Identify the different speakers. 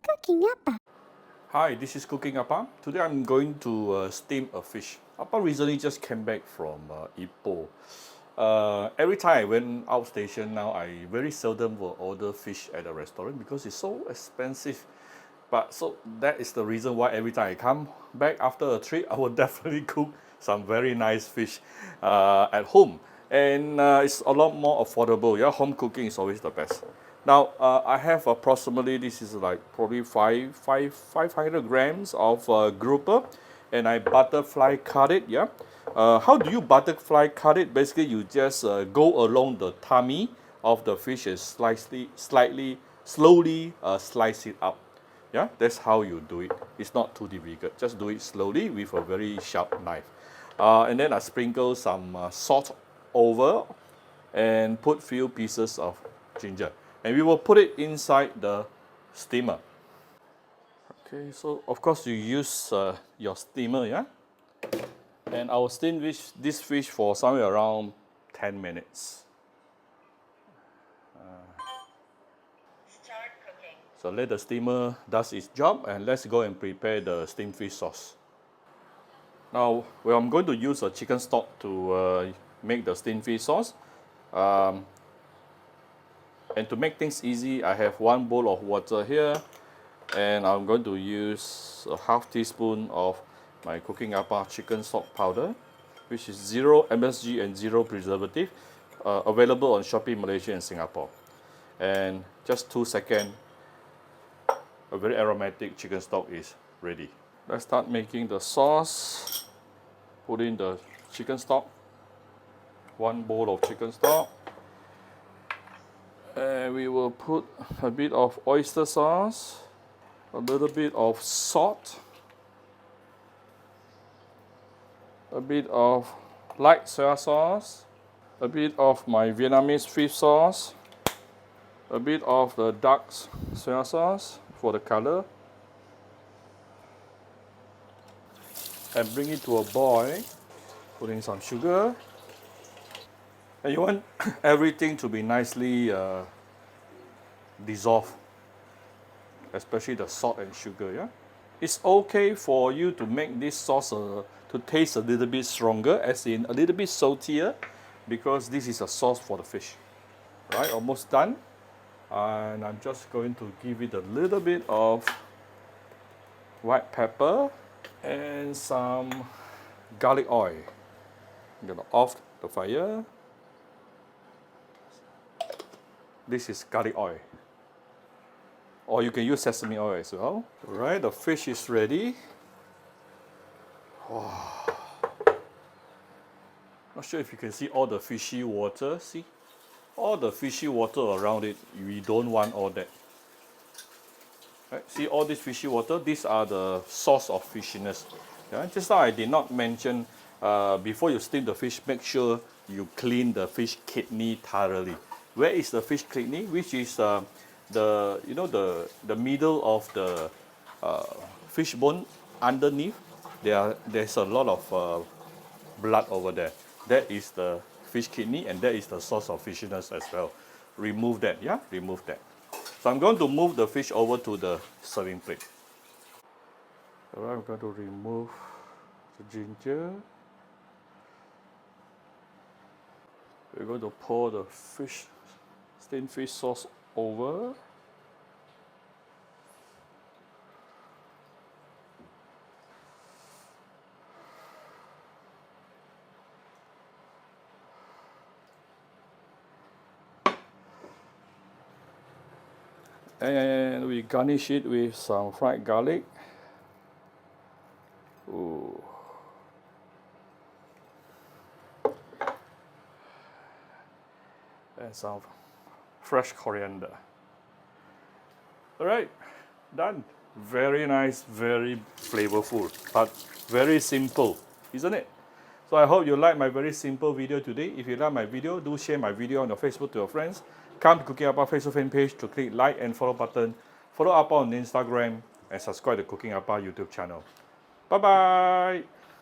Speaker 1: Cooking Appa.
Speaker 2: Hi, this is Cooking Appa. Today I'm going to steam a fish. Appa recently just came back from Ipoh. Every time I went outstation now, I very seldom will order fish at a restaurant because it's so expensive. But so that is the reason why every time I come back after a trip, I will definitely cook some very nice fish at home. And it's a lot more affordable. Yeah, home cooking is always the best. Now, I have approximately, this is like probably 500 grams of grouper, and I butterfly cut it, yeah. How do you butterfly cut it? Basically, you just go along the tummy of the fish and slowly slice it up. Yeah, that's how you do it. It's not too difficult. Just do it slowly with a very sharp knife. And then I sprinkle some salt over and put few pieces of ginger. And we will put it inside the steamer. Okay, so of course you use your steamer, yeah? And I will steam this fish for somewhere around 10 minutes.
Speaker 3: Start cooking.
Speaker 2: So let the steamer does its job and let's go and prepare the steamed fish sauce. Now, well, I'm going to use a chicken stock to make the steamed fish sauce. And to make things easy, I have 1 bowl of water here, and I'm going to use a half teaspoon of my Cooking Appa chicken stock powder, which is 0 MSG and 0 preservative, available on Shopee, Malaysia and Singapore. And just 2 seconds, a very aromatic chicken stock is ready. Let's start making the sauce. Put in the chicken stock, 1 bowl of chicken stock. And we will put a bit of oyster sauce, a little bit of salt, a bit of light soya sauce, a bit of my Vietnamese fish sauce, a bit of the dark soya sauce for the color, and bring it to a boil. Put in some sugar. And you want everything to be nicely dissolved, especially the salt and sugar, yeah? It's okay for you to make this sauce to taste a little bit stronger, as in a little bit saltier, because this is a sauce for the fish. Right, almost done. And I'm just going to give it a little bit of white pepper and some garlic oil. I'm gonna off the fire. This is garlic oil. Or you can use sesame oil as well. Alright, the fish is ready. Wow. Not sure if you can see all the fishy water. See? All the fishy water around it. We don't want all that. Right? See all this fishy water? These are the source of fishiness. Yeah? Just now I did not mention, before you steam the fish, make sure you clean the fish kidney thoroughly. Where is the fish kidney? Which is the middle of the fish bone underneath. There's a lot of blood over there. That is the fish kidney, and that is the source of fishiness as well. Remove that, yeah? Remove that. So I'm going to move the fish over to the serving plate. Alright, I'm going to remove the ginger. We're going to pour the steamed fish sauce over. And we garnish it with some fried garlic. Ooh. And some fresh coriander. Alright, done. Very nice, very flavorful, but very simple, isn't it? So I hope you like my very simple video today. If you like my video, do share my video on your Facebook to your friends. Come to Cooking Appa Facebook fan page to click like and follow button. Follow Appa on Instagram and subscribe to Cooking Appa YouTube channel. Bye bye.